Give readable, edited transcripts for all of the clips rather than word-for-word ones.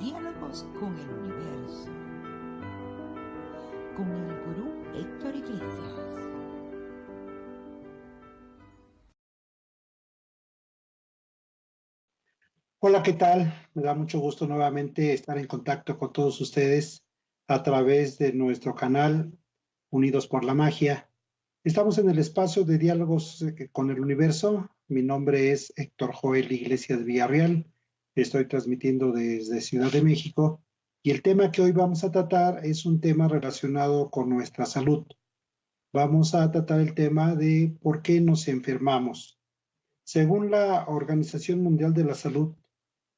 Diálogos con el Universo, con el gurú Héctor Iglesias. Hola, ¿qué tal? Me da mucho gusto nuevamente estar en contacto con todos ustedes a través de nuestro canal Unidos por la Magia. Estamos en el espacio de diálogos con el universo. Mi nombre es Héctor Joel Iglesias Villarreal. Estoy transmitiendo desde Ciudad de México y el tema que hoy vamos a tratar es un tema relacionado con nuestra salud. Vamos a tratar el tema de por qué nos enfermamos. Según la Organización Mundial de la Salud,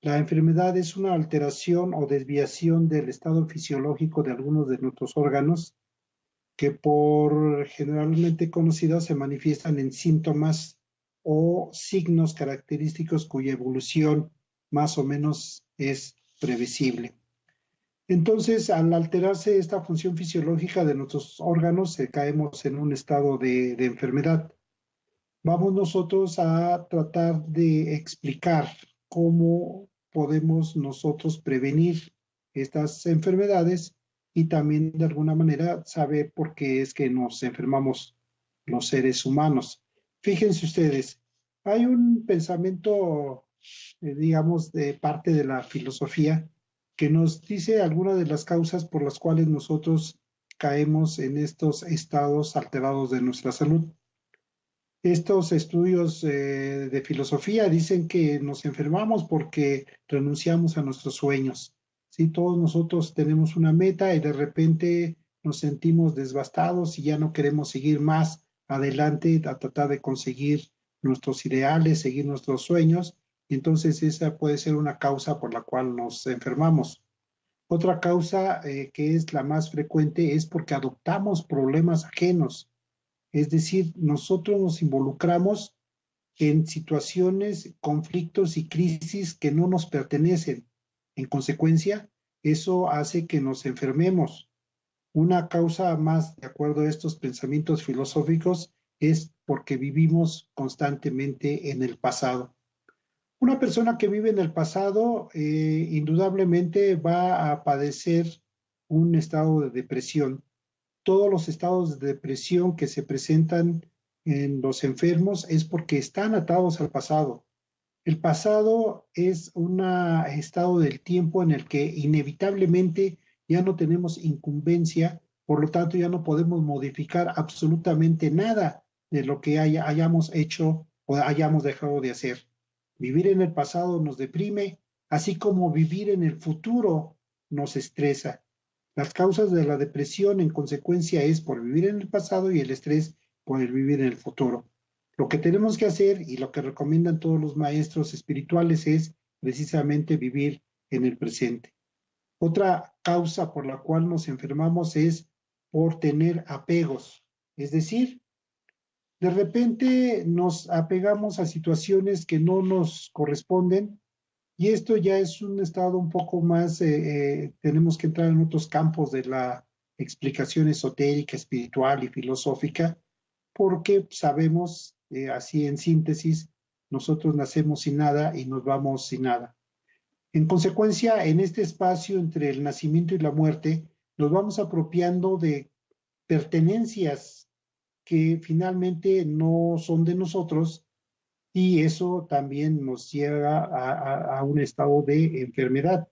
la enfermedad es una alteración o desviación del estado fisiológico de algunos de nuestros órganos que por generalmente conocidos se manifiestan en síntomas o signos característicos cuya evolución más o menos es previsible. Entonces, al alterarse esta función fisiológica de nuestros órganos, caemos en un estado de enfermedad. Vamos nosotros a tratar de explicar cómo podemos nosotros prevenir estas enfermedades y también de alguna manera saber por qué es que nos enfermamos los seres humanos. Fíjense ustedes, hay un pensamiento, digamos, de parte de la filosofía que nos dice algunas de las causas por las cuales nosotros caemos en estos estados alterados de nuestra salud. Estos estudios de filosofía dicen que nos enfermamos porque renunciamos a nuestros sueños. ¿Sí? Todos nosotros tenemos una meta y de repente nos sentimos devastados y ya no queremos seguir más adelante a tratar de conseguir nuestros ideales, seguir nuestros sueños. Y entonces esa puede ser una causa por la cual nos enfermamos. Otra causa que es la más frecuente es porque adoptamos problemas ajenos. Es decir, nosotros nos involucramos en situaciones, conflictos y crisis que no nos pertenecen. En consecuencia, eso hace que nos enfermemos. Una causa más, de acuerdo a estos pensamientos filosóficos, es porque vivimos constantemente en el pasado. Una persona que vive en el pasado indudablemente va a padecer un estado de depresión. Todos los estados de depresión que se presentan en los enfermos es porque están atados al pasado. El pasado es un estado del tiempo en el que inevitablemente ya no tenemos incumbencia, por lo tanto ya no podemos modificar absolutamente nada de lo que hayamos hecho o hayamos dejado de hacer. Vivir en el pasado nos deprime, así como vivir en el futuro nos estresa. Las causas de la depresión en consecuencia es por vivir en el pasado y el estrés por el vivir en el futuro. Lo que tenemos que hacer y lo que recomiendan todos los maestros espirituales es precisamente vivir en el presente. Otra causa por la cual nos enfermamos es por tener apegos, es decir, de repente nos apegamos a situaciones que no nos corresponden y esto ya es un estado un poco más, tenemos que entrar en otros campos de la explicación esotérica, espiritual y filosófica, porque sabemos, así en síntesis, nosotros nacemos sin nada y nos vamos sin nada. En consecuencia, en este espacio entre el nacimiento y la muerte, nos vamos apropiando de pertenencias que finalmente no son de nosotros y eso también nos lleva a un estado de enfermedad.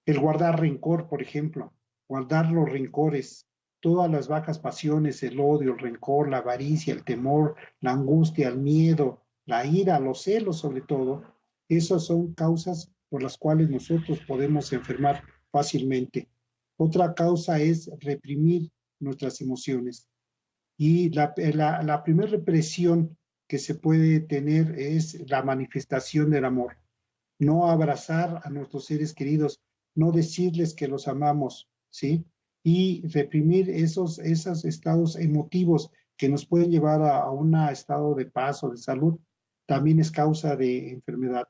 El guardar rencor, por ejemplo, guardar los rencores, todas las bajas pasiones, el odio, el rencor, la avaricia, el temor, la angustia, el miedo, la ira, los celos sobre todo, esas son causas por las cuales nosotros podemos enfermar fácilmente. Otra causa es reprimir nuestras emociones. Y la primera represión que se puede tener es la manifestación del amor. No abrazar a nuestros seres queridos, no decirles que los amamos, ¿sí? Y reprimir esos estados emotivos que nos pueden llevar a un estado de paz o de salud, también es causa de enfermedad.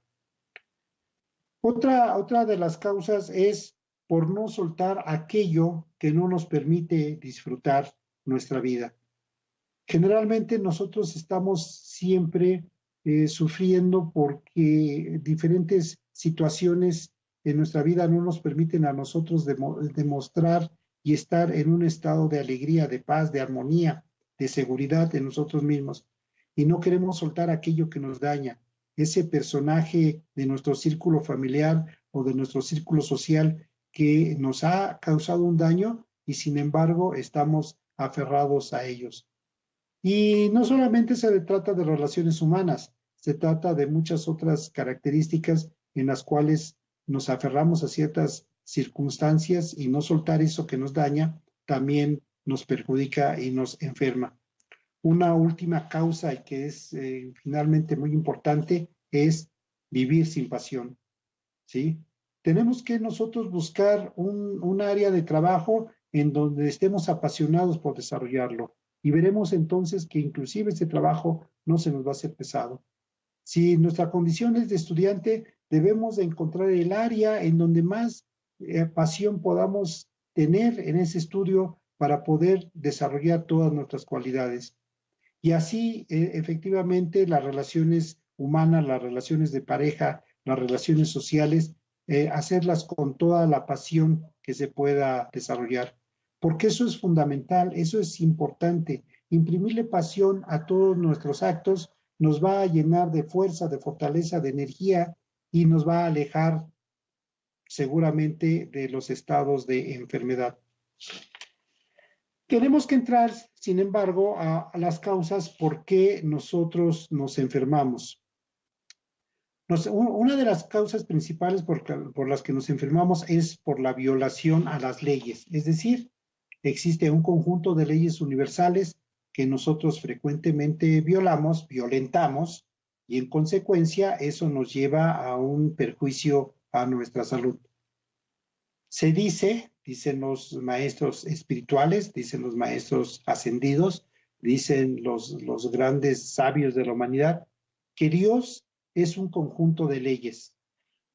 Otra de las causas es por no soltar aquello que no nos permite disfrutar nuestra vida. Generalmente nosotros estamos siempre sufriendo porque diferentes situaciones en nuestra vida no nos permiten a nosotros demostrar y estar en un estado de alegría, de paz, de armonía, de seguridad en nosotros mismos. Y no queremos soltar aquello que nos daña, ese personaje de nuestro círculo familiar o de nuestro círculo social que nos ha causado un daño y sin embargo estamos aferrados a ellos. Y no solamente se trata de relaciones humanas, se trata de muchas otras características en las cuales nos aferramos a ciertas circunstancias y no soltar eso que nos daña también nos perjudica y nos enferma. Una última causa y que es finalmente muy importante es vivir sin pasión, ¿sí? Tenemos que nosotros buscar un área de trabajo en donde estemos apasionados por desarrollarlo y veremos entonces que inclusive ese trabajo no se nos va a hacer pesado. Si nuestra condición es de estudiante, debemos de encontrar el área en donde más pasión podamos tener en ese estudio para poder desarrollar todas nuestras cualidades. Y así, efectivamente, las relaciones humanas, las relaciones de pareja, las relaciones sociales, hacerlas con toda la pasión que se pueda desarrollar. Porque eso es fundamental, eso es importante. Imprimirle pasión a todos nuestros actos nos va a llenar de fuerza, de fortaleza, de energía y nos va a alejar seguramente de los estados de enfermedad. Tenemos que entrar, sin embargo, a las causas por qué nosotros nos enfermamos. Una de las causas principales por las que nos enfermamos es por la violación a las leyes. Es decir, existe un conjunto de leyes universales que nosotros frecuentemente violentamos, y en consecuencia eso nos lleva a un perjuicio a nuestra salud. Se dicen los maestros espirituales, dicen los maestros ascendidos, dicen los grandes sabios de la humanidad, que Dios es un conjunto de leyes.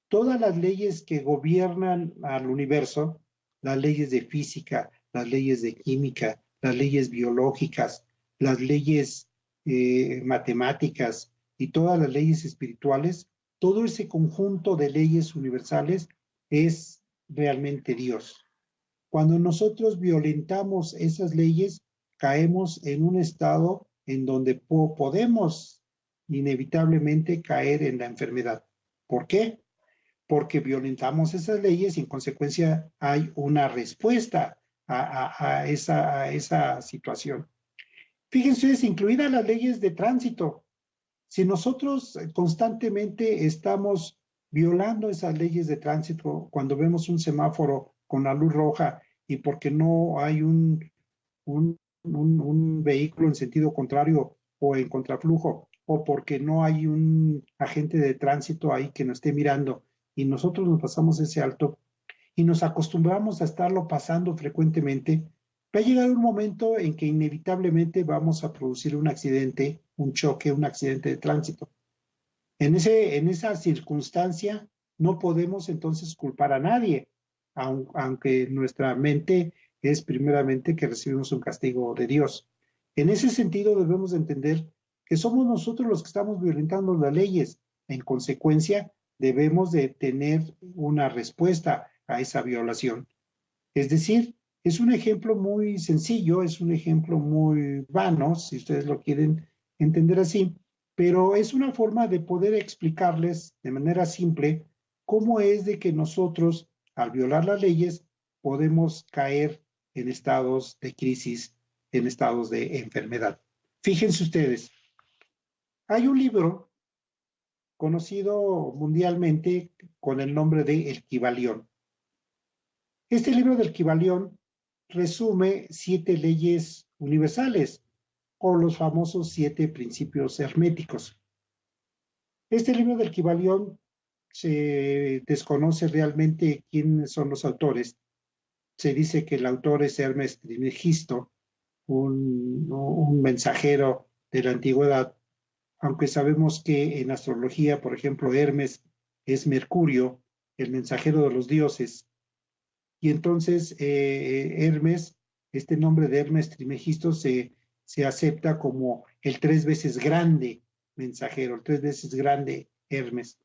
Todas las leyes que gobiernan al universo, las leyes de física, las leyes de química, las leyes biológicas, las leyes matemáticas y todas las leyes espirituales, todo ese conjunto de leyes universales es realmente Dios. Cuando nosotros violentamos esas leyes, caemos en un estado en donde podemos inevitablemente caer en la enfermedad. ¿Por qué? Porque violentamos esas leyes y en consecuencia hay una respuesta a esa situación. Fíjense, es incluidas las leyes de tránsito. Si nosotros constantemente estamos violando esas leyes de tránsito cuando vemos un semáforo con la luz roja y porque no hay un vehículo en sentido contrario o en contraflujo, o porque no hay un agente de tránsito ahí que nos esté mirando y nosotros nos pasamos ese alto y nos acostumbramos a estarlo pasando frecuentemente, va a llegar un momento en que inevitablemente vamos a producir un accidente, un choque, un accidente de tránsito. En esa circunstancia no podemos entonces culpar a nadie, aunque nuestra mente es primeramente que recibimos un castigo de Dios. En ese sentido debemos entender que somos nosotros los que estamos violentando las leyes. En consecuencia, debemos de tener una respuesta a esa violación. Es decir, es un ejemplo muy sencillo, es un ejemplo muy vano, si ustedes lo quieren entender así, pero es una forma de poder explicarles de manera simple cómo es de que nosotros, al violar las leyes, podemos caer en estados de crisis, en estados de enfermedad. Fíjense ustedes, hay un libro conocido mundialmente con el nombre de El Kybalión. Este libro del Kybalión resume 7 leyes universales o los famosos 7 principios herméticos. Este libro del Kybalión se desconoce realmente quiénes son los autores. Se dice que el autor es Hermes Trismegisto, un mensajero de la antigüedad, aunque sabemos que en astrología, por ejemplo, Hermes es Mercurio, el mensajero de los dioses. Y entonces Hermes, este nombre de Hermes Trismegisto se acepta como el 3 veces grande mensajero, el 3 veces grande Hermes.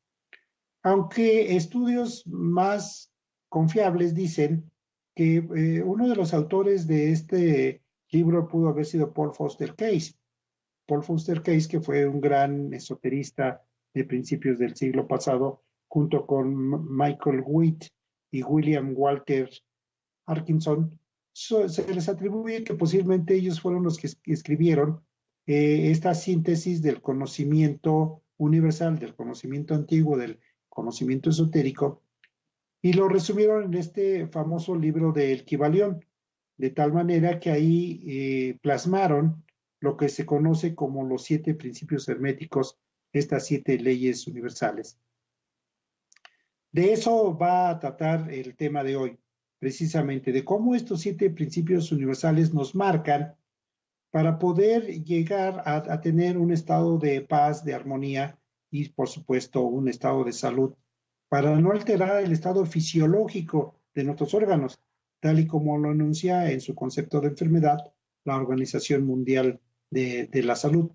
Aunque estudios más confiables dicen que uno de los autores de este libro pudo haber sido Paul Foster Case. Paul Foster Case, que fue un gran esoterista de principios del siglo pasado, junto con Michael Witt y William Walter Atkinson, se les atribuye que posiblemente ellos fueron los que escribieron esta síntesis del conocimiento universal, del conocimiento antiguo, del conocimiento esotérico, y lo resumieron en este famoso libro de El Kybalión, de tal manera que ahí plasmaron lo que se conoce como los 7 principios herméticos, estas 7 leyes universales. De eso va a tratar el tema de hoy, precisamente, de cómo estos 7 principios universales nos marcan para poder llegar a tener un estado de paz, de armonía y, por supuesto, un estado de salud, para no alterar el estado fisiológico de nuestros órganos, tal y como lo enuncia en su concepto de enfermedad la Organización Mundial de la Salud.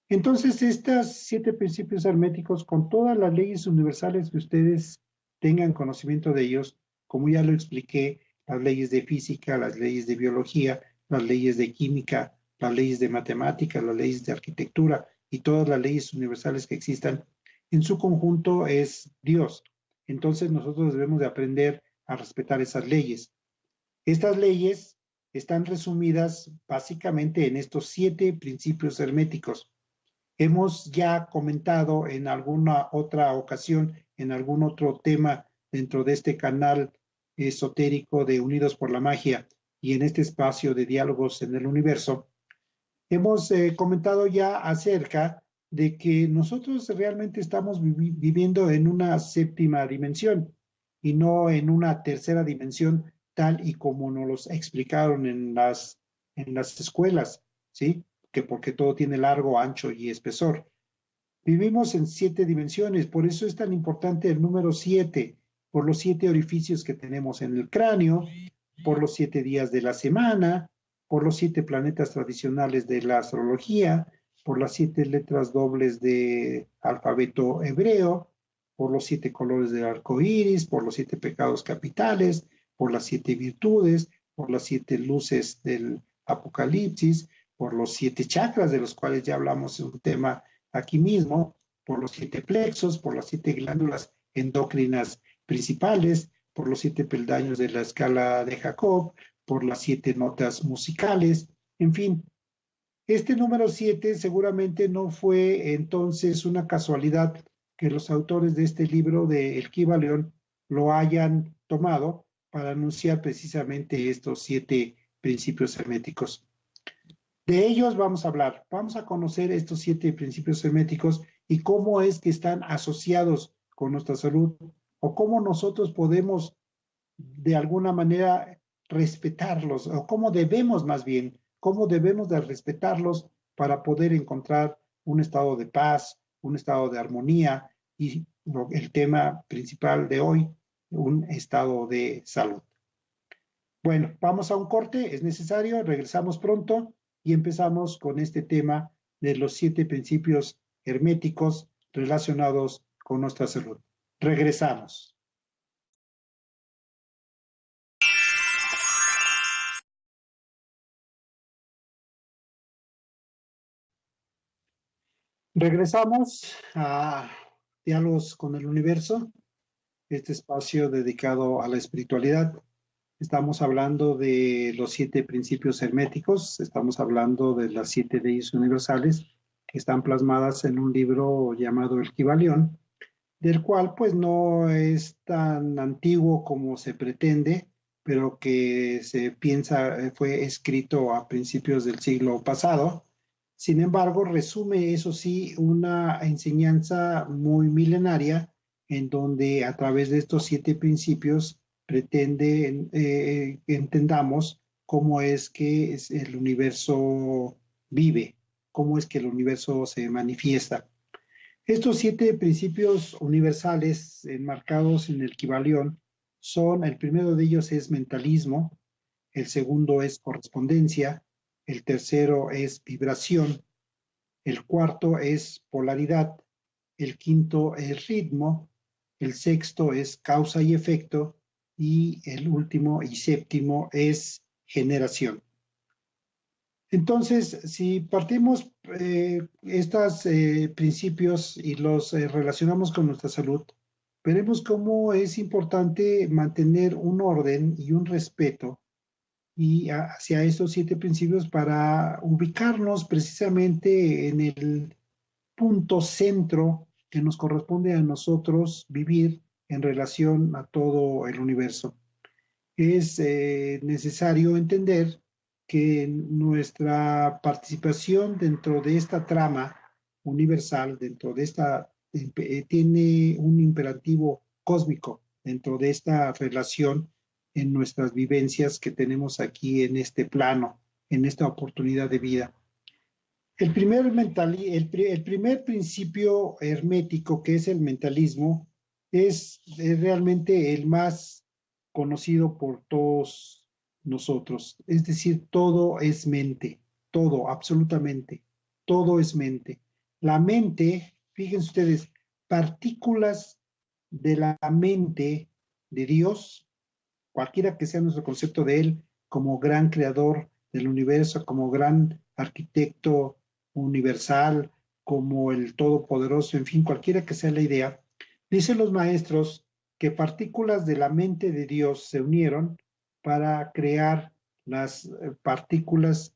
Entonces, estos 7 principios herméticos, con todas las leyes universales que ustedes tengan conocimiento de ellos, como ya lo expliqué, las leyes de física, las leyes de biología, las leyes de química, las leyes de matemática, las leyes de arquitectura y todas las leyes universales que existan, en su conjunto es Dios. Entonces, nosotros debemos de aprender a respetar esas leyes. Estas leyes están resumidas básicamente en estos 7 principios herméticos. Hemos ya comentado en alguna otra ocasión, en algún otro tema dentro de este canal esotérico de Unidos por la Magia y en este espacio de diálogos en el universo, hemos comentado ya acerca de que nosotros realmente estamos viviendo en una 7ª dimensión y no en una 3ª dimensión tal y como nos los explicaron en las escuelas, ¿sí? Que porque todo tiene largo, ancho y espesor. Vivimos en 7 dimensiones, por eso es tan importante el número 7, por los 7 orificios que tenemos en el cráneo, por los 7 días de la semana, por los 7 planetas tradicionales de la astrología, por las 7 letras dobles del alfabeto hebreo, por los 7 colores del arco iris, por los 7 pecados capitales, por las 7 virtudes, por las 7 luces del Apocalipsis, por los 7 chakras, de los cuales ya hablamos en un tema aquí mismo, por los 7 plexos, por las 7 glándulas endócrinas principales, por los 7 peldaños de la escala de Jacob, por las 7 notas musicales, en fin. Este número 7 seguramente no fue entonces una casualidad que los autores de este libro de El Kybalión lo hayan tomado para anunciar precisamente estos 7 principios herméticos. De ellos vamos a hablar, vamos a conocer estos 7 principios herméticos y cómo es que están asociados con nuestra salud o cómo nosotros podemos de alguna manera respetarlos o cómo debemos más bien, cómo debemos de respetarlos para poder encontrar un estado de paz, un estado de armonía y el tema principal de hoy, un estado de salud. Bueno, vamos a un corte, es necesario, regresamos pronto y empezamos con este tema de los 7 principios herméticos relacionados con nuestra salud. Regresamos. Regresamos a Diálogos con el Universo, este espacio dedicado a la espiritualidad. Estamos hablando de los 7 principios herméticos, estamos hablando de las 7 leyes universales que están plasmadas en un libro llamado El Kybalión, del cual pues no es tan antiguo como se pretende, pero que se piensa fue escrito a principios del siglo pasado. Sin embargo, resume, eso sí, una enseñanza muy milenaria en donde a través de estos 7 principios pretende entendamos cómo es que el universo vive, cómo es que el universo se manifiesta. Estos 7 principios universales enmarcados en el Kybalión son, el primero de ellos es mentalismo, el segundo es correspondencia, el tercero es vibración, el cuarto es polaridad, el quinto es ritmo, el sexto es causa y efecto, y el último y séptimo es generación. Entonces, si partimos estos principios y los relacionamos con nuestra salud, veremos cómo es importante mantener un orden y un respeto y hacia estos 7 principios para ubicarnos precisamente en el punto centro que nos corresponde a nosotros vivir en relación a todo el universo. Es necesario entender que nuestra participación dentro de esta trama universal, dentro de esta, tiene un imperativo cósmico dentro de esta relación en nuestras vivencias que tenemos aquí en este plano, en esta oportunidad de vida. El primer principio hermético, que es el mentalismo, es realmente el más conocido por todos nosotros. Es decir, todo es mente, todo, absolutamente, todo es mente. La mente, fíjense ustedes, partículas de la mente de Dios, cualquiera que sea nuestro concepto de Él, como gran creador del universo, como gran arquitecto universal, como el todopoderoso, en fin, cualquiera que sea la idea, dicen los maestros que partículas de la mente de Dios se unieron para crear las partículas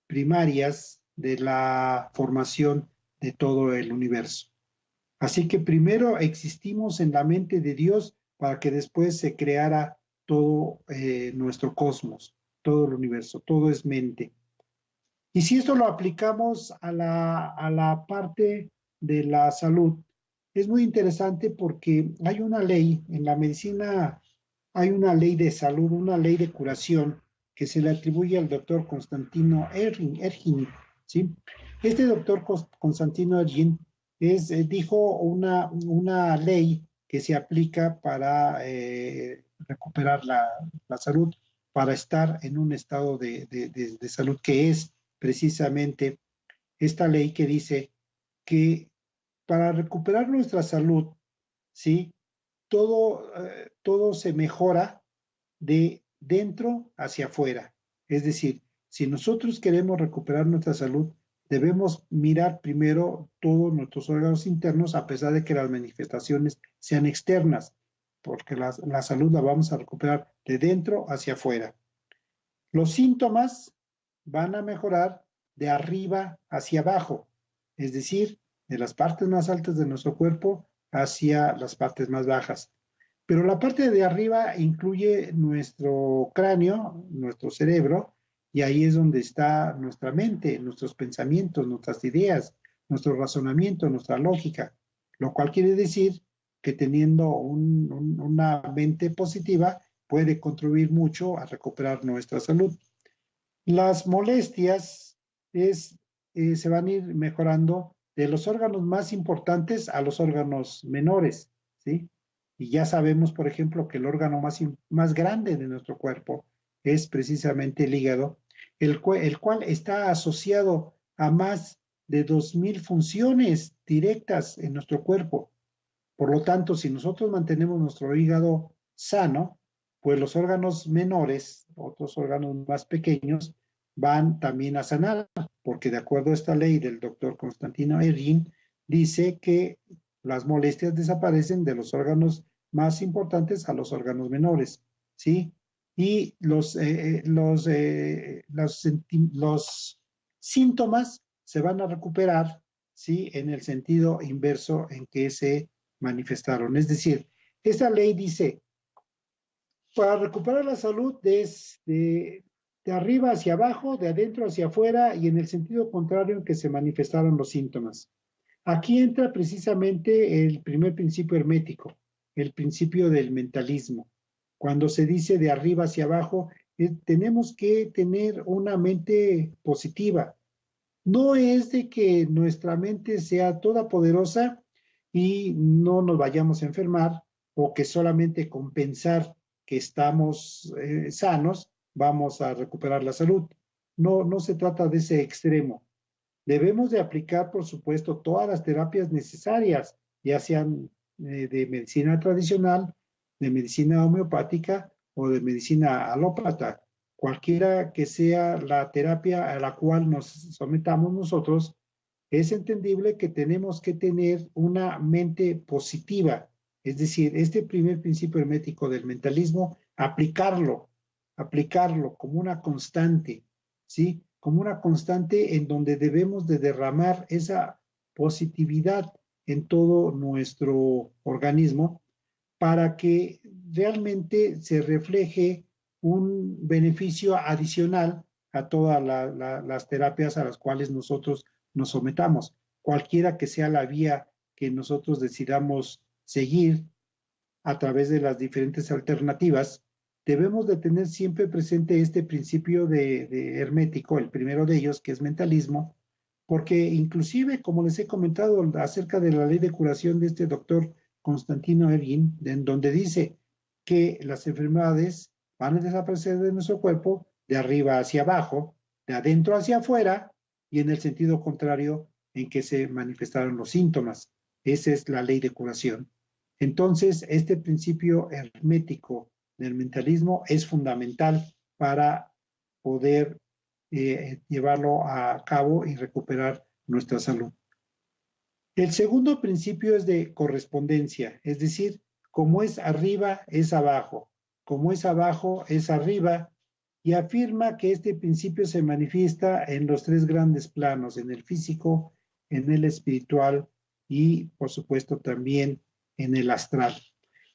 primarias de la formación de todo el universo. Así que primero existimos en la mente de Dios para que después se creara todo nuestro cosmos, todo el universo, todo es mente. Y si esto lo aplicamos a la parte de la salud, es muy interesante porque hay una ley en la medicina, hay una ley de salud, una ley de curación que se le atribuye al doctor Constantino Ergin, ¿sí? Este doctor Constantino Ergin dijo una ley que se aplica para recuperar la salud, para estar en un estado de salud, que es precisamente esta ley que dice que para recuperar nuestra salud, ¿sí? Todo se mejora de dentro hacia afuera. Es decir, si nosotros queremos recuperar nuestra salud, debemos mirar primero todos nuestros órganos internos, a pesar de que las manifestaciones sean externas, porque la salud la vamos a recuperar de dentro hacia afuera. Los síntomas van a mejorar de arriba hacia abajo, es decir, de las partes más altas de nuestro cuerpo hacia las partes más bajas. Pero la parte de arriba incluye nuestro cráneo, nuestro cerebro, y ahí es donde está nuestra mente, nuestros pensamientos, nuestras ideas, nuestro razonamiento, nuestra lógica, lo cual quiere decir que teniendo una mente positiva puede contribuir mucho a recuperar nuestra salud. Las molestias se van a ir mejorando de los órganos más importantes a los órganos menores, ¿sí? Y ya sabemos, por ejemplo, que el órgano más grande de nuestro cuerpo es precisamente el hígado, el cual está asociado a más de 2000 funciones directas en nuestro cuerpo. Por lo tanto, si nosotros mantenemos nuestro hígado sano, pues los órganos menores, otros órganos más pequeños, van también a sanar, porque de acuerdo a esta ley del doctor Constantino Ergin, dice que las molestias desaparecen de los órganos más importantes a los órganos menores, ¿sí? Y los síntomas se van a recuperar, ¿sí? En el sentido inverso en que se manifestaron. Es decir, esta ley dice, para recuperar la salud de arriba hacia abajo, de adentro hacia afuera y en el sentido contrario en que se manifestaron los síntomas. Aquí entra precisamente el primer principio hermético, el principio del mentalismo. Cuando se dice de arriba hacia abajo, tenemos que tener una mente positiva. No es de que nuestra mente sea toda poderosa y no nos vayamos a enfermar o que solamente con pensar que estamos sanos vamos a recuperar la salud. No, no se trata de ese extremo. Debemos de aplicar, por supuesto, todas las terapias necesarias, ya sean de medicina tradicional, de medicina homeopática o de medicina alópata. Cualquiera que sea la terapia a la cual nos sometamos nosotros, es entendible que tenemos que tener una mente positiva. Es decir, este primer principio hermético del mentalismo, aplicarlo como una constante, ¿sí? Como una constante en donde debemos de derramar esa positividad en todo nuestro organismo para que realmente se refleje un beneficio adicional a todas las terapias a las cuales nosotros nos sometamos. Cualquiera que sea la vía que nosotros decidamos seguir a través de las diferentes alternativas, debemos de tener siempre presente este principio de hermético, el primero de ellos, que es mentalismo, porque inclusive, como les he comentado acerca de la ley de curación de este doctor Constantino Ergin, en donde dice que las enfermedades van a desaparecer de nuestro cuerpo de arriba hacia abajo, de adentro hacia afuera, y en el sentido contrario en que se manifestaron los síntomas. Esa es la ley de curación. Entonces, este principio hermético del mentalismo es fundamental para poder llevarlo a cabo y recuperar nuestra salud. El segundo principio es de correspondencia, es decir, como es arriba, es abajo, como es abajo, es arriba, y afirma que este principio se manifiesta en los tres grandes planos, en el físico, en el espiritual y, por supuesto, también en el astral.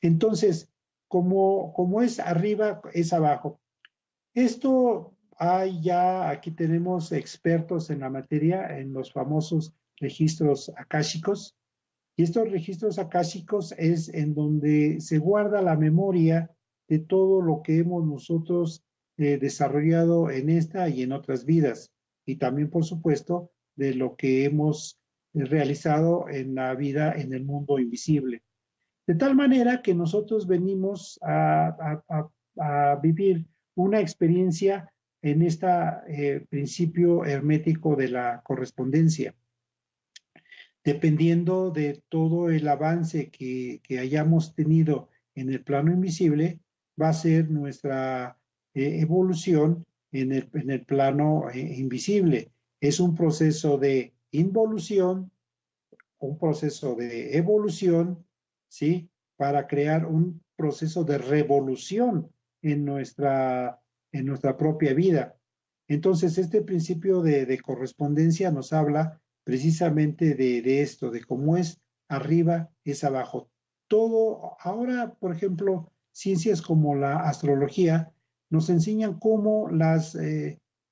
Entonces, como es arriba, es abajo. Esto hay ya, aquí tenemos expertos en la materia, en los famosos registros akáshicos, y estos registros akáshicos es en donde se guarda la memoria de todo lo que hemos nosotros desarrollado en esta y en otras vidas, y también, por supuesto, de lo que hemos realizado en la vida en el mundo invisible. De tal manera que nosotros venimos a vivir una experiencia en este principio hermético de la correspondencia. Dependiendo de todo el avance que hayamos tenido en el plano invisible, va a ser nuestra evolución en el plano invisible. Es un proceso de involución, un proceso de evolución, ¿sí? Para crear un proceso de revolución en nuestra propia vida. Entonces, este principio de correspondencia nos habla precisamente de esto, de cómo es arriba, es abajo. Todo, ahora, por ejemplo, ciencias como la astrología nos enseñan cómo las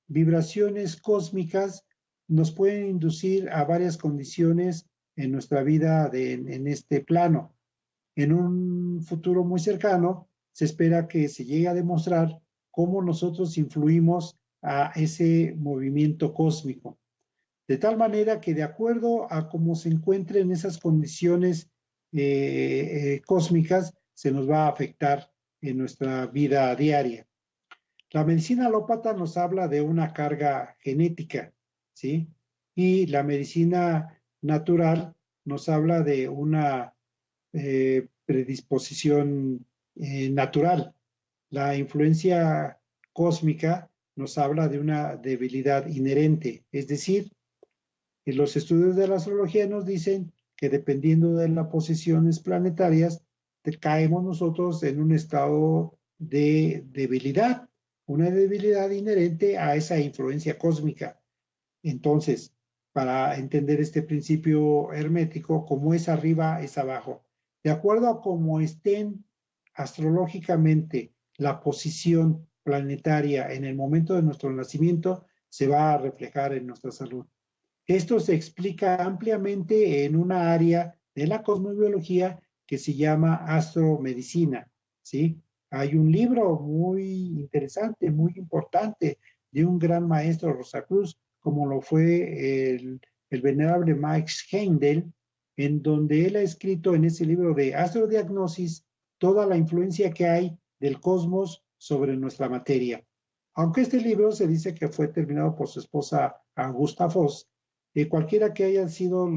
vibraciones cósmicas nos pueden inducir a varias condiciones en nuestra vida en este plano. En un futuro muy cercano, se espera que se llegue a demostrar cómo nosotros influimos a ese movimiento cósmico. De tal manera que de acuerdo a cómo se encuentren esas condiciones cósmicas, se nos va a afectar en nuestra vida diaria. La medicina alópata nos habla de una carga genética, ¿sí? Y la medicina natural nos habla de una predisposición natural. La influencia cósmica nos habla de una debilidad inherente, es decir, en los estudios de la astrología nos dicen que dependiendo de las posiciones planetarias, caemos nosotros en un estado de debilidad, una debilidad inherente a esa influencia cósmica. Entonces, para entender este principio hermético, como es arriba, es abajo. De acuerdo a cómo estén astrológicamente la posición planetaria en el momento de nuestro nacimiento, se va a reflejar en nuestra salud. Esto se explica ampliamente en una área de la cosmobiología que se llama astromedicina, ¿sí? Hay un libro muy interesante, muy importante, de un gran maestro Rosacruz, como lo fue el venerable Max Heindel, en donde él ha escrito en ese libro de astrodiagnosis toda la influencia que hay del cosmos sobre nuestra materia. Aunque este libro se dice que fue terminado por su esposa Augusta Voss, cualquiera que haya sido,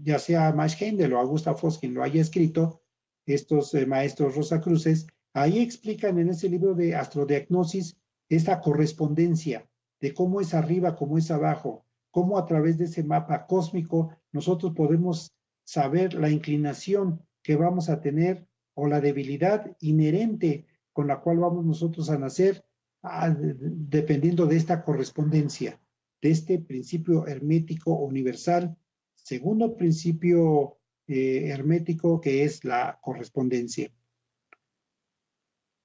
ya sea Max Heindel o Augusta Voss quien lo haya escrito, estos maestros rosacruces, ahí explican en ese libro de astrodiagnosis esta correspondencia de cómo es arriba, cómo es abajo, cómo a través de ese mapa cósmico nosotros podemos saber la inclinación que vamos a tener o la debilidad inherente con la cual vamos nosotros a nacer, dependiendo de esta correspondencia, de este principio hermético universal. Segundo principio hermético, que es la correspondencia.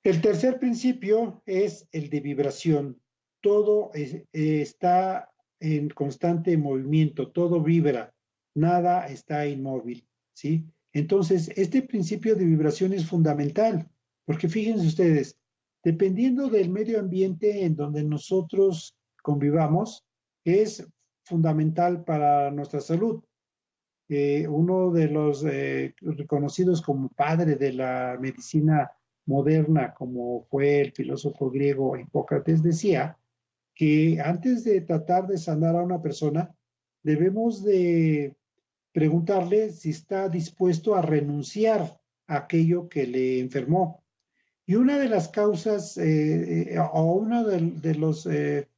El tercer principio es el de vibración. Todo está en constante movimiento, todo vibra, nada está inmóvil, ¿sí? Entonces, este principio de vibración es fundamental, porque fíjense ustedes, dependiendo del medio ambiente en donde nosotros convivamos, es fundamental para nuestra salud. Uno de los reconocidos como padre de la medicina moderna, como fue el filósofo griego Hipócrates, decía que antes de tratar de sanar a una persona, debemos de preguntarle si está dispuesto a renunciar a aquello que le enfermó. Y una de las causas o uno de los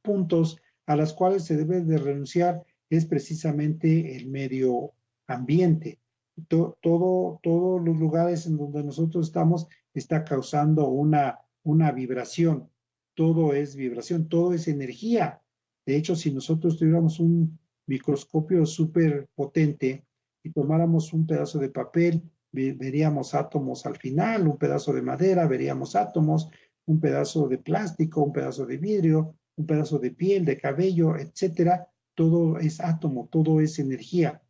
puntos a los cuales se debe de renunciar es precisamente el medio ambiente. Todos los lugares en donde nosotros estamos está causando una vibración. Todo es vibración, todo es energía. De hecho, si nosotros tuviéramos un microscopio súper potente y tomáramos un pedazo de papel, veríamos átomos al final, un pedazo de madera, veríamos átomos, un pedazo de plástico, un pedazo de vidrio, un pedazo de piel, de cabello, etcétera. Todo es átomo, todo es energía.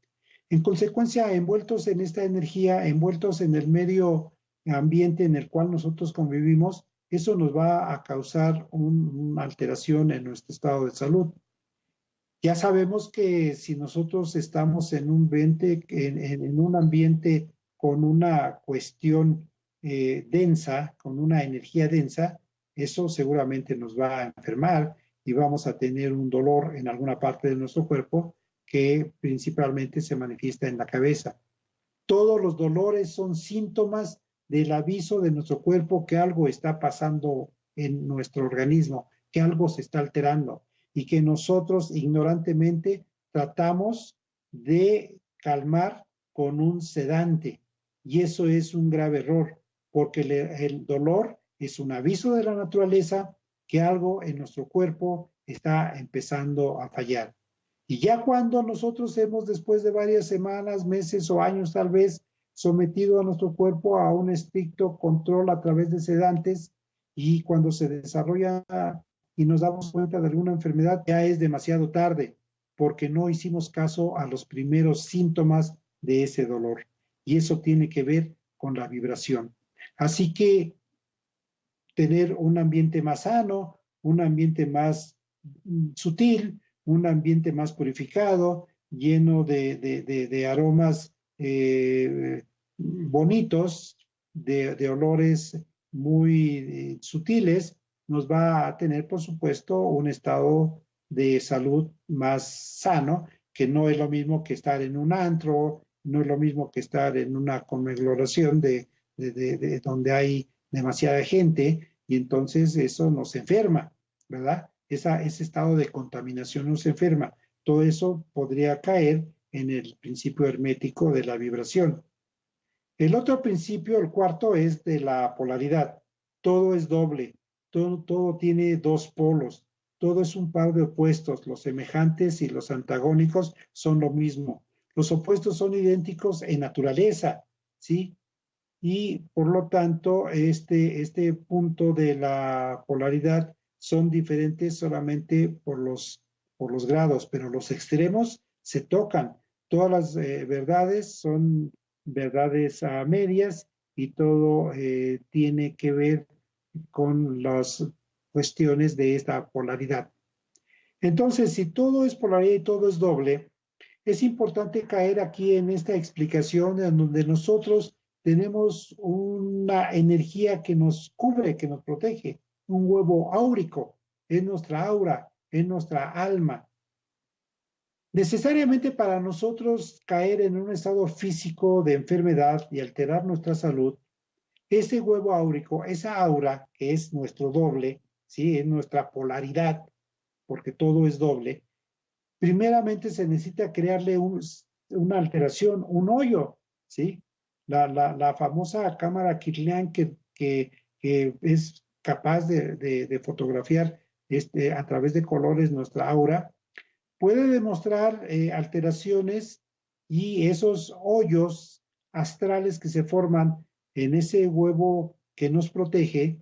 En consecuencia, envueltos en esta energía, envueltos en el medio ambiente en el cual nosotros convivimos, eso nos va a causar una alteración en nuestro estado de salud. Ya sabemos que si nosotros estamos en un ambiente con una cuestión densa, con una energía densa, eso seguramente nos va a enfermar y vamos a tener un dolor en alguna parte de nuestro cuerpo que principalmente se manifiesta en la cabeza. Todos los dolores son síntomas del aviso de nuestro cuerpo que algo está pasando en nuestro organismo, que algo se está alterando y que nosotros ignorantemente tratamos de calmar con un sedante. Y eso es un grave error, porque el dolor es un aviso de la naturaleza que algo en nuestro cuerpo está empezando a fallar. Y ya cuando nosotros hemos, después de varias semanas, meses o años tal vez, sometido a nuestro cuerpo a un estricto control a través de sedantes, y cuando se desarrolla y nos damos cuenta de alguna enfermedad, ya es demasiado tarde, porque no hicimos caso a los primeros síntomas de ese dolor. Y eso tiene que ver con la vibración. Así que tener un ambiente más sano, un ambiente más sutil, un ambiente más purificado, lleno de aromas bonitos, de olores muy sutiles, nos va a tener, por supuesto, un estado de salud más sano, que no es lo mismo que estar en un antro, no es lo mismo que estar en una conglomeración de donde hay demasiada gente, y entonces eso nos enferma, ¿verdad? Ese estado de contaminación nos enferma. Todo eso podría caer en el principio hermético de la vibración. El otro principio, el cuarto, es de la polaridad. Todo es doble, todo tiene dos polos, todo es un par de opuestos. Los semejantes y los antagónicos son lo mismo. Los opuestos son idénticos en naturaleza, ¿sí? Y por lo tanto, este punto de la polaridad son diferentes solamente por los grados, pero los extremos se tocan. Todas las verdades son verdades a medias y todo tiene que ver con las cuestiones de esta polaridad. Entonces, si todo es polaridad y todo es doble, es importante caer aquí en esta explicación en donde nosotros tenemos una energía que nos cubre, que nos protege, un huevo áurico, es nuestra aura, es nuestra alma. Necesariamente para nosotros caer en un estado físico de enfermedad y alterar nuestra salud, ese huevo áurico, esa aura, que es nuestro doble, ¿sí? Es nuestra polaridad, porque todo es doble, primeramente se necesita crearle una alteración, un hoyo, ¿sí? La famosa cámara Kirlian que es capaz de fotografiar a través de colores nuestra aura, puede demostrar alteraciones y esos hoyos astrales que se forman en ese huevo que nos protege,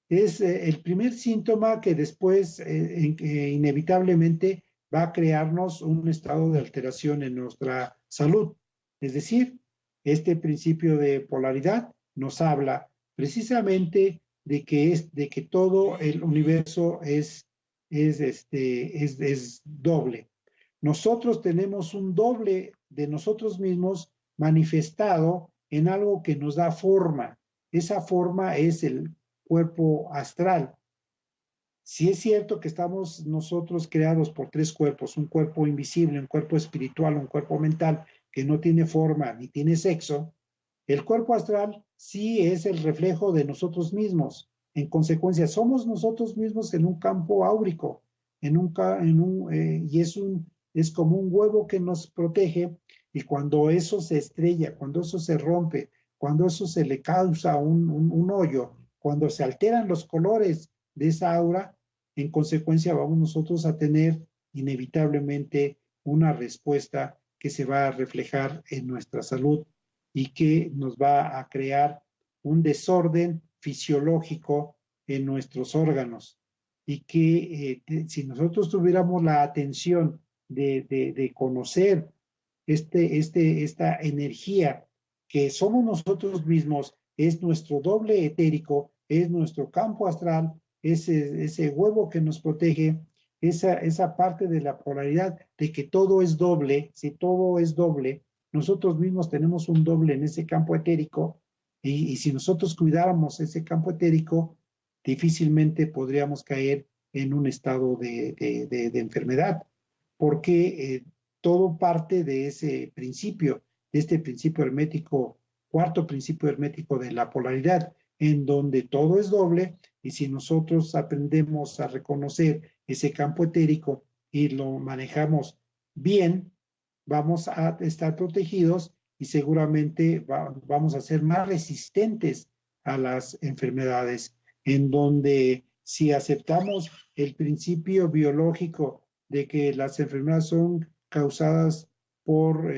es el primer síntoma que después inevitablemente va a crearnos un estado de alteración en nuestra salud. Es decir, este principio de polaridad nos habla precisamente de que todo el universo es doble. Nosotros tenemos un doble de nosotros mismos manifestado en algo que nos da forma. Esa forma es el cuerpo astral. Si es cierto que estamos nosotros creados por tres cuerpos, un cuerpo invisible, un cuerpo espiritual, un cuerpo mental, que no tiene forma ni tiene sexo, el cuerpo astral sí es el reflejo de nosotros mismos. En consecuencia, somos nosotros mismos en un campo áurico, y es como un huevo que nos protege, y cuando eso se estrella, cuando eso se rompe, cuando eso se le causa un hoyo, cuando se alteran los colores de esa aura, en consecuencia vamos nosotros a tener inevitablemente una respuesta que se va a reflejar en nuestra salud y que nos va a crear un desorden fisiológico en nuestros órganos y que si nosotros tuviéramos la atención de conocer esta energía que somos nosotros mismos, es nuestro doble etérico, es nuestro campo astral, ese huevo que nos protege, esa parte de la polaridad de que todo es doble, si todo es doble, nosotros mismos tenemos un doble en ese campo etérico y si nosotros cuidáramos ese campo etérico, difícilmente podríamos caer en un estado de enfermedad, porque todo parte de ese principio, de este principio hermético, cuarto principio hermético de la polaridad, en donde todo es doble, y si nosotros aprendemos a reconocer ese campo etérico y lo manejamos bien, vamos a estar protegidos y seguramente vamos a ser más resistentes a las enfermedades, en donde si aceptamos el principio biológico de que las enfermedades son causadas por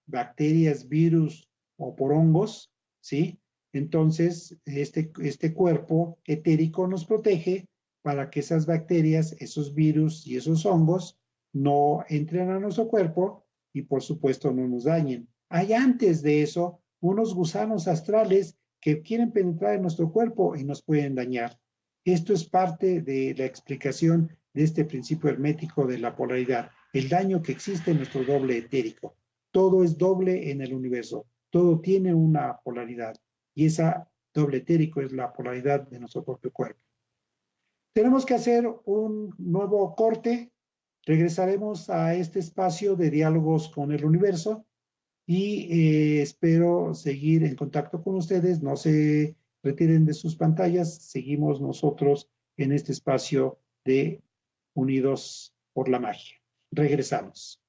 bacterias, virus o por hongos, ¿sí? Entonces, este cuerpo etérico nos protege para que esas bacterias, esos virus y esos hongos no entren a nuestro cuerpo y por supuesto no nos dañen. Hay antes de eso unos gusanos astrales que quieren penetrar en nuestro cuerpo y nos pueden dañar. Esto es parte de la explicación de este principio hermético de la polaridad, el daño que existe en nuestro doble etérico. Todo es doble en el universo, todo tiene una polaridad y esa doble etérico es la polaridad de nuestro propio cuerpo. Tenemos que hacer un nuevo corte, regresaremos a este espacio de diálogos con el universo y espero seguir en contacto con ustedes. No se retiren de sus pantallas, seguimos nosotros en este espacio de Unidos por la Magia. Regresamos.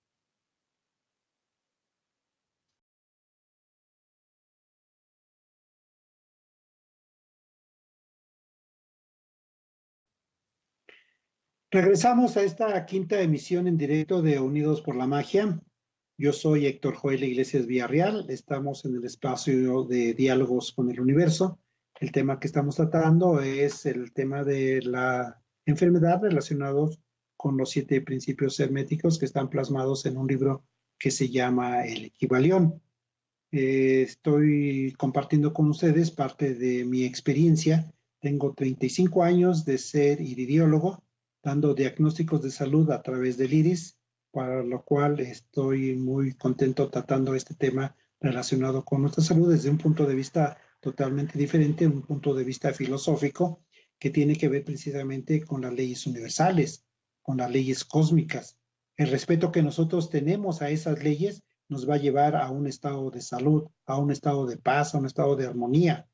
Regresamos a esta quinta emisión en directo de Unidos por la Magia. Yo soy Héctor Joel Iglesias Villarreal. Estamos en el espacio de diálogos con el universo. El tema que estamos tratando es el tema de la enfermedad relacionados con los 7 principios herméticos que están plasmados en un libro que se llama El Equivalión. Estoy compartiendo con ustedes parte de mi experiencia. Tengo 35 años de ser iridiólogo, dando diagnósticos de salud a través del iris, para lo cual estoy muy contento tratando este tema relacionado con nuestra salud desde un punto de vista totalmente diferente, un punto de vista filosófico que tiene que ver precisamente con las leyes universales, con las leyes cósmicas. El respeto que nosotros tenemos a esas leyes nos va a llevar a un estado de salud, a un estado de paz, a un estado de armonía.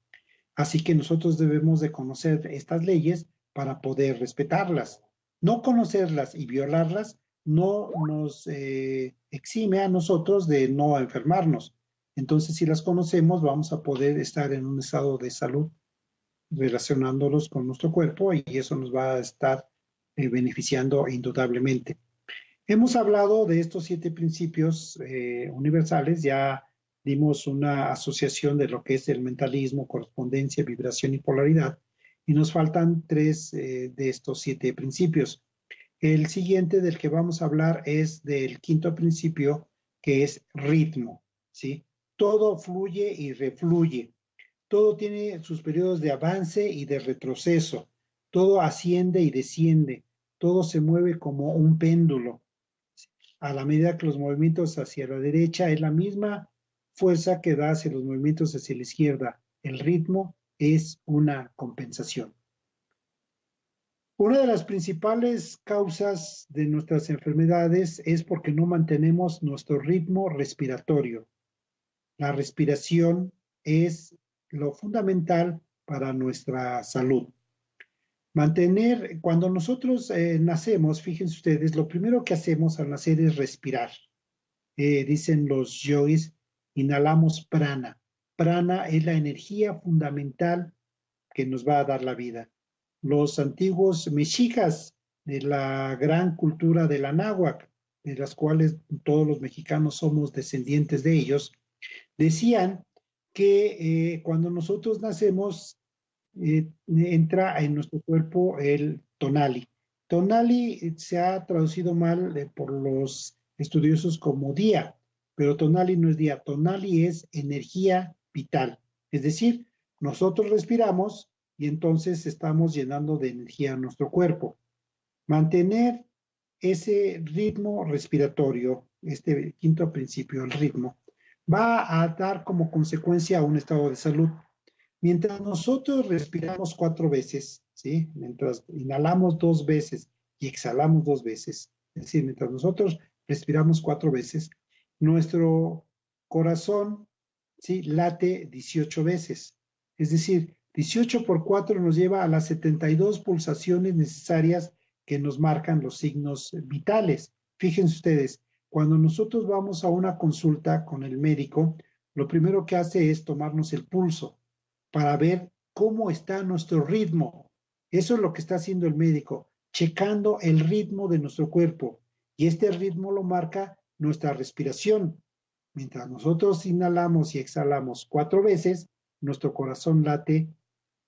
Así que nosotros debemos de conocer estas leyes para poder respetarlas. No conocerlas y violarlas no nos exime a nosotros de no enfermarnos. Entonces, si las conocemos, vamos a poder estar en un estado de salud relacionándonos con nuestro cuerpo y eso nos va a estar beneficiando indudablemente. Hemos hablado de estos 7 principios universales, ya dimos una asociación de lo que es el mentalismo, correspondencia, vibración y polaridad, y nos faltan 3 de estos 7 principios. El siguiente del que vamos a hablar es del 5.º principio, que es ritmo, ¿sí? Todo fluye y refluye, todo tiene sus periodos de avance y de retroceso, todo asciende y desciende, todo se mueve como un péndulo. A la medida que los movimientos hacia la derecha es la misma fuerza que da hacia los movimientos hacia la izquierda. El ritmo es una compensación. Una de las principales causas de nuestras enfermedades es porque no mantenemos nuestro ritmo respiratorio. La respiración es lo fundamental para nuestra salud. Cuando nosotros nacemos, fíjense ustedes, lo primero que hacemos al nacer es respirar. Dicen los yogis, inhalamos prana. Prana es la energía fundamental que nos va a dar la vida. Los antiguos mexicas de la gran cultura de la náhuatl, de las cuales todos los mexicanos somos descendientes de ellos, decían que cuando nosotros nacemos, entra en nuestro cuerpo el tonali. Tonali se ha traducido mal por los estudiosos como día, pero tonali no es día, tonali es energía vital. Es decir, nosotros respiramos y entonces estamos llenando de energía nuestro cuerpo. Mantener ese ritmo respiratorio, este 5.º principio, el ritmo, va a dar como consecuencia un estado de salud. Mientras nosotros respiramos 4 veces, ¿sí? Mientras inhalamos 2 veces y exhalamos 2 veces, es decir, mientras nosotros respiramos 4 veces, nuestro corazón, ¿sí? Late 18 veces. Es decir, 18 por 4 nos lleva a las 72 pulsaciones necesarias que nos marcan los signos vitales. Fíjense ustedes, cuando nosotros vamos a una consulta con el médico, lo primero que hace es tomarnos el pulso para ver cómo está nuestro ritmo. Eso es lo que está haciendo el médico, checando el ritmo de nuestro cuerpo. Y este ritmo lo marca nuestra respiración. Mientras nosotros inhalamos y exhalamos 4 veces, nuestro corazón late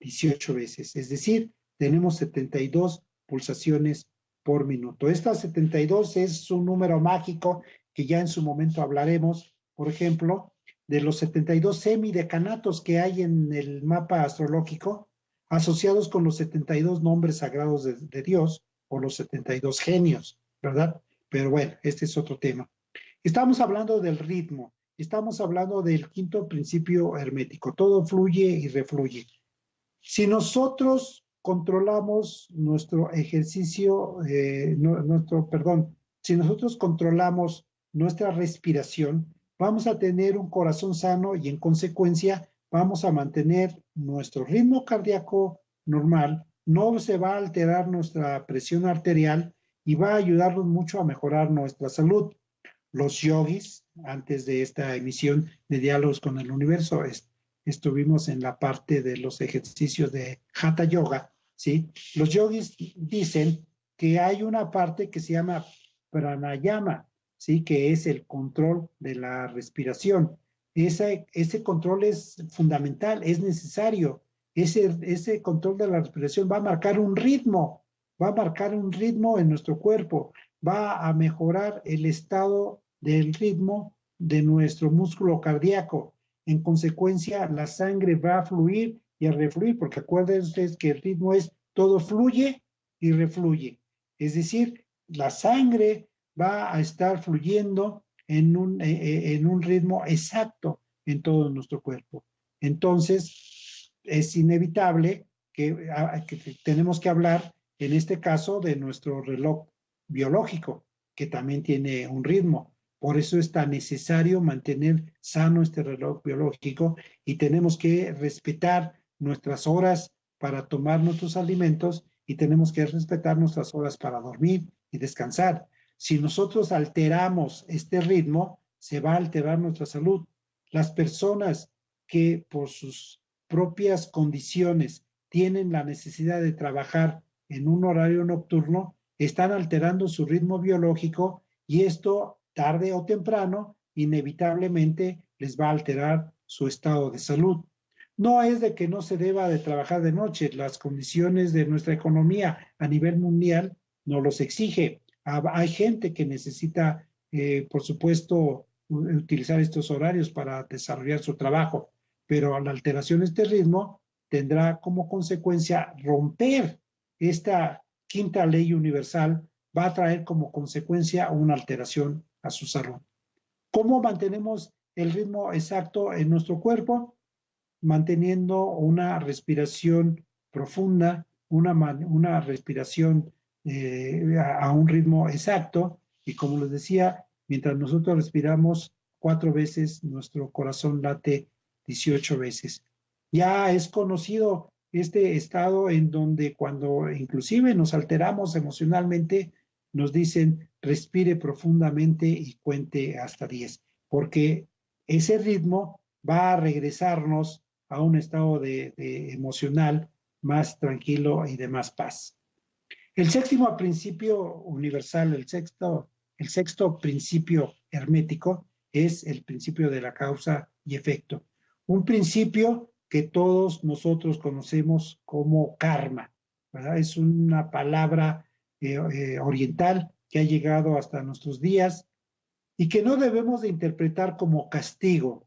18 veces. Es decir, tenemos 72 pulsaciones por minuto. Esta 72 es un número mágico que ya en su momento hablaremos. Por ejemplo, de los 72 semidecanatos que hay en el mapa astrológico, asociados con los 72 nombres sagrados de Dios, o los 72 genios, ¿verdad? Pero bueno, este es otro tema. Estamos hablando del ritmo, estamos hablando del 5.º principio hermético, todo fluye y refluye. Si nosotros controlamos nuestro ejercicio, si nosotros controlamos nuestra respiración, vamos a tener un corazón sano y en consecuencia vamos a mantener nuestro ritmo cardíaco normal, no se va a alterar nuestra presión arterial y va a ayudarnos mucho a mejorar nuestra salud. Los yogis, antes de esta emisión de Diálogos con el Universo, estuvimos en la parte de los ejercicios de Hatha Yoga, ¿sí? Los yogis dicen que hay una parte que se llama pranayama, ¿sí? Que es el control de la respiración. Ese control es fundamental, es necesario. Ese control de la respiración va a marcar un ritmo, en nuestro cuerpo, va a mejorar el estado del ritmo de nuestro músculo cardíaco. En consecuencia, la sangre va a fluir y a refluir, porque acuérdense ustedes que el ritmo es todo fluye y refluye. Es decir, la sangre va a estar fluyendo en un ritmo exacto en todo nuestro cuerpo. Entonces, es inevitable que tenemos que hablar, en este caso, de nuestro reloj biológico. que también tiene un ritmo. Por eso es tan necesario mantener sano este reloj biológico y tenemos que respetar nuestras horas para tomar nuestros alimentos y tenemos que respetar nuestras horas para dormir y descansar. Si nosotros alteramos este ritmo, se va a alterar nuestra salud. Las personas que por sus propias condiciones tienen la necesidad de trabajar en un horario nocturno, están alterando su ritmo biológico y esto, tarde o temprano, inevitablemente les va a alterar su estado de salud. No es de que no se deba de trabajar de noche, las condiciones de nuestra economía a nivel mundial nos los exige. Hay gente que necesita, por supuesto, utilizar estos horarios para desarrollar su trabajo, pero la alteración de este ritmo tendrá como consecuencia romper esta quinta ley universal, va a traer como consecuencia una alteración a su salud. ¿Cómo mantenemos el ritmo exacto en nuestro cuerpo? Manteniendo una respiración profunda, una respiración a un ritmo exacto. Y como les decía, mientras nosotros respiramos 4 veces, nuestro corazón late 18 veces. Ya es conocido este estado en donde cuando inclusive nos alteramos emocionalmente, nos dicen respire profundamente y cuente hasta 10, porque ese ritmo va a regresarnos a un estado de emocional más tranquilo y de más paz. El séptimo principio universal, el sexto principio hermético es el principio de la causa y efecto. Un principio que todos nosotros conocemos como karma, ¿verdad? Es una palabra oriental que ha llegado hasta nuestros días y que no debemos de interpretar como castigo.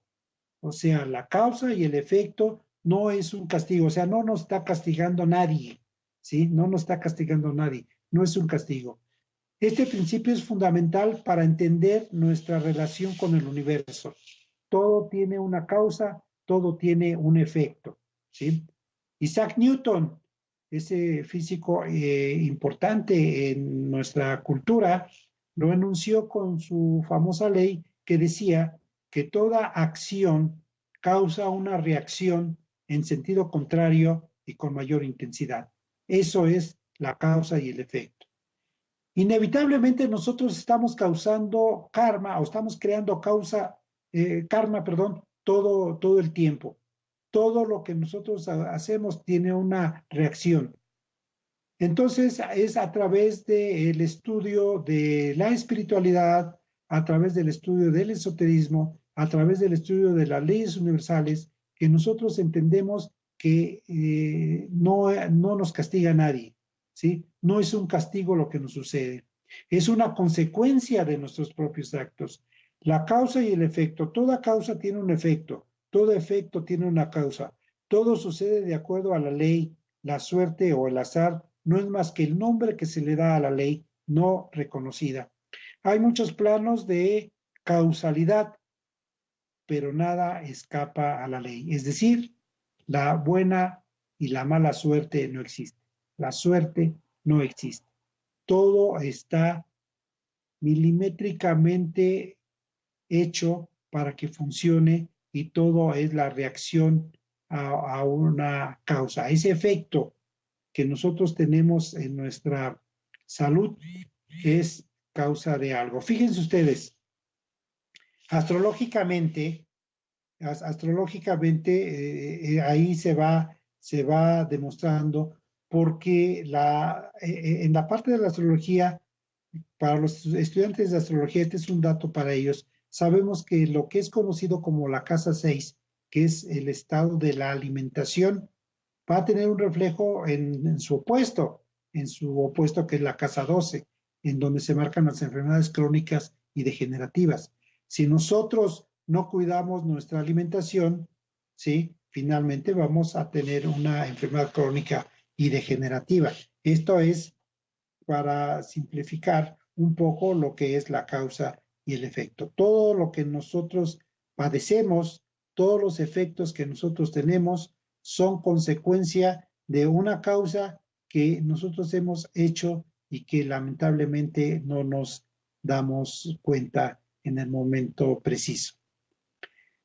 O sea, la causa y el efecto no es un castigo, o sea, no nos está castigando nadie, ¿sí? No nos está castigando nadie, no es un castigo. Este principio es fundamental para entender nuestra relación con el universo. Todo tiene una causa, todo tiene un efecto, ¿sí? Isaac Newton, ese físico importante en nuestra cultura, lo enunció con su famosa ley que decía que toda acción causa una reacción en sentido contrario y con mayor intensidad. Eso es la causa y el efecto. Inevitablemente nosotros estamos causando karma o estamos creando karma, perdón, todo el tiempo. Todo lo que nosotros hacemos tiene una reacción. Entonces es a través del estudio de la espiritualidad, a través del estudio del esoterismo, a través del estudio de las leyes universales, que nosotros entendemos que no nos castiga nadie, ¿sí? No es un castigo lo que nos sucede, es una consecuencia de nuestros propios actos. La causa y el efecto, toda causa tiene un efecto, todo efecto tiene una causa, todo sucede de acuerdo a la ley, la suerte o el azar no es más que el nombre que se le da a la ley no reconocida. Hay muchos planos de causalidad, pero nada escapa a la ley. Es decir, la buena y la mala suerte no existe. La suerte no existe. Todo está milimétricamente hecho para que funcione y todo es la reacción a una causa. Ese efecto que nosotros tenemos en nuestra salud es causa de algo. Fíjense ustedes, astrológicamente, ahí se va demostrando porque en la parte de la astrología, para los estudiantes de astrología, este es un dato para ellos, sabemos que lo que es conocido como la casa 6, que es el estado de la alimentación, va a tener un reflejo en su opuesto que es la casa 12, en donde se marcan las enfermedades crónicas y degenerativas. Si nosotros no cuidamos nuestra alimentación, ¿sí? Finalmente vamos a tener una enfermedad crónica y degenerativa. Esto es para simplificar un poco lo que es la causa y el efecto. Todo lo que nosotros padecemos, todos los efectos que nosotros tenemos, son consecuencia de una causa que nosotros hemos hecho y que lamentablemente damos cuenta en el momento preciso.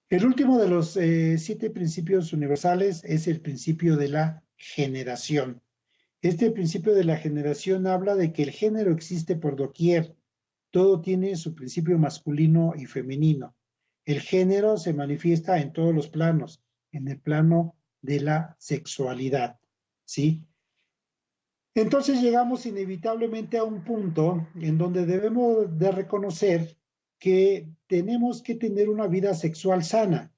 El último de los 7 principios universales es el principio de la generación. Este principio de la generación habla de que el género existe por doquier. Todo tiene su principio masculino y femenino. El género se manifiesta en todos los planos, en el plano de la sexualidad, ¿sí? Entonces llegamos inevitablemente a un punto en donde debemos de reconocer que tenemos que tener una vida sexual sana.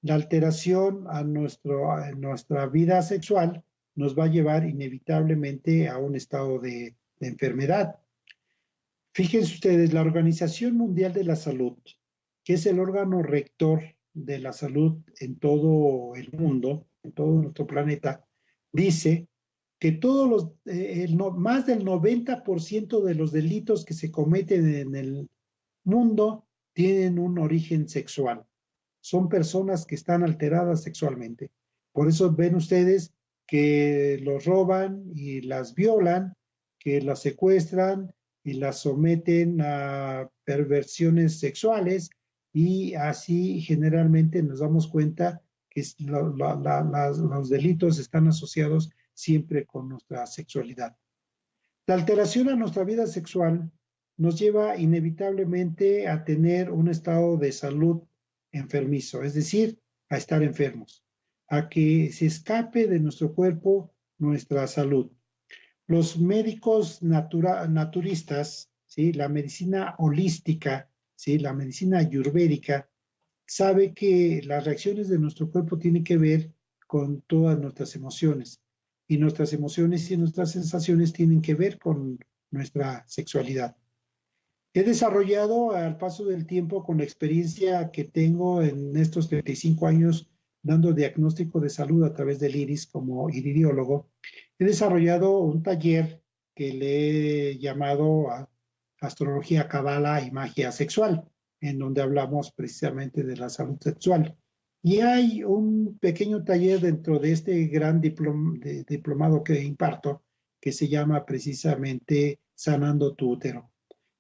La alteración a nuestra vida sexual nos va a llevar inevitablemente a un estado de enfermedad. Fíjense ustedes, la Organización Mundial de la Salud, que es el órgano rector de la salud en todo el mundo, en todo nuestro planeta, dice que más del 90% de los delitos que se cometen en el mundo tienen un origen sexual. Son personas que están alteradas sexualmente. Por eso ven ustedes que los roban y las violan, que las secuestran y las someten a perversiones sexuales, y así generalmente nos damos cuenta que los delitos están asociados siempre con nuestra sexualidad. La alteración a nuestra vida sexual nos lleva inevitablemente a tener un estado de salud enfermizo, es decir, a estar enfermos, a que se escape de nuestro cuerpo nuestra salud. Los médicos naturistas, ¿sí? La medicina holística, ¿sí? La medicina ayurvédica, sabe que las reacciones de nuestro cuerpo tienen que ver con todas nuestras emociones, y nuestras emociones y nuestras sensaciones tienen que ver con nuestra sexualidad. He desarrollado al paso del tiempo, con la experiencia que tengo en estos 35 años dando diagnóstico de salud a través del iris como iridiólogo, he desarrollado un taller que le he llamado Astrología, Cabala y Magia Sexual, en donde hablamos precisamente de la salud sexual. Y hay un pequeño taller dentro de este gran diplomado que imparto, que se llama precisamente Sanando tu útero,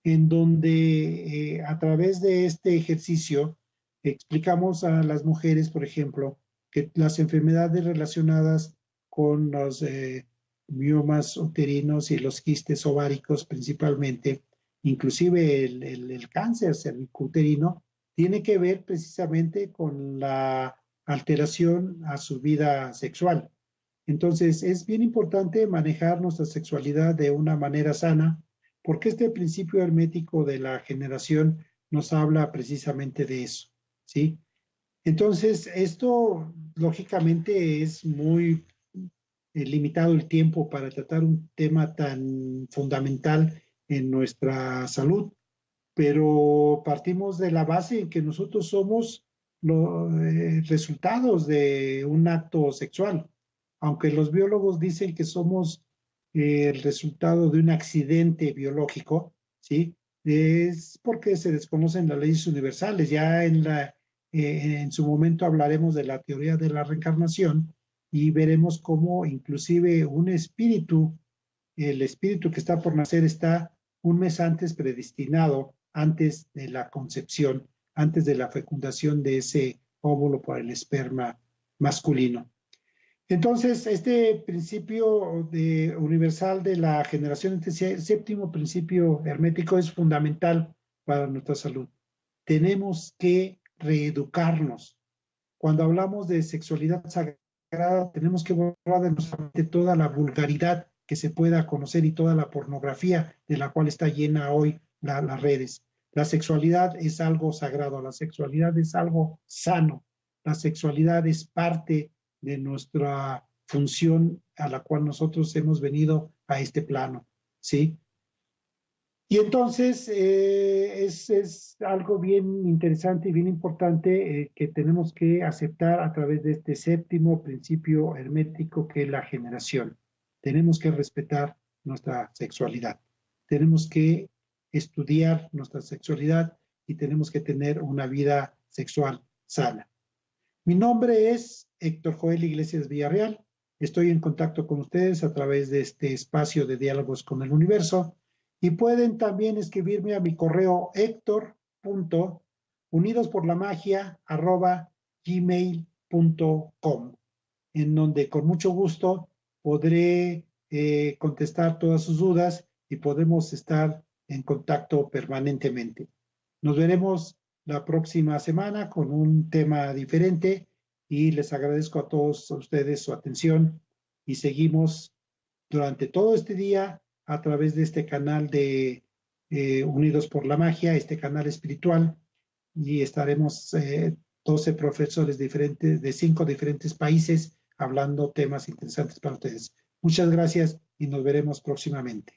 en donde a través de este ejercicio explicamos a las mujeres, por ejemplo, que las enfermedades relacionadas con los miomas uterinos y los quistes ováricos principalmente, inclusive el cáncer cervicuterino, tiene que ver precisamente con la alteración a su vida sexual. Entonces, es bien importante manejar nuestra sexualidad de una manera sana, porque este principio hermético de la generación nos habla precisamente de eso, ¿sí? Entonces, esto lógicamente es muy limitado el tiempo para tratar un tema tan fundamental en nuestra salud, pero partimos de la base en que nosotros somos los resultados de un acto sexual. Aunque los biólogos dicen que somos el resultado de un accidente biológico, ¿sí? Es porque se desconocen las leyes universales. Ya en su momento hablaremos de la teoría de la reencarnación y veremos cómo inclusive un espíritu, el espíritu que está por nacer, está un mes antes predestinado, antes de la concepción, antes de la fecundación de ese óvulo por el esperma masculino. Entonces, este principio universal de la generación, este séptimo principio hermético, es fundamental para nuestra salud. Tenemos que reeducarnos. Cuando hablamos de sexualidad sagrada, tenemos que borrar de nuestra mente toda la vulgaridad que se pueda conocer y toda la pornografía de la cual está llena hoy las redes. La sexualidad es algo sagrado, la sexualidad es algo sano, la sexualidad es parte de nuestra función a la cual nosotros hemos venido a este plano, ¿sí? Y entonces es algo bien interesante y bien importante que tenemos que aceptar a través de este séptimo principio hermético, que es la generación. Tenemos que respetar nuestra sexualidad, tenemos que estudiar nuestra sexualidad y tenemos que tener una vida sexual sana. Mi nombre es Héctor Joel Iglesias Villarreal. Estoy en contacto con ustedes a través de este espacio de diálogos con el universo Y pueden también escribirme a mi correo hector.unidosporlamagia@gmail.com, en donde con mucho gusto podré contestar todas sus dudas y podemos estar en contacto permanentemente. Nos veremos la próxima semana con un tema diferente y les agradezco a todos ustedes su atención y seguimos durante todo este día a través de este canal de Unidos por la Magia, este canal espiritual, y estaremos 12 profesores diferentes de 5 diferentes países hablando temas interesantes para ustedes. Muchas gracias y nos veremos próximamente.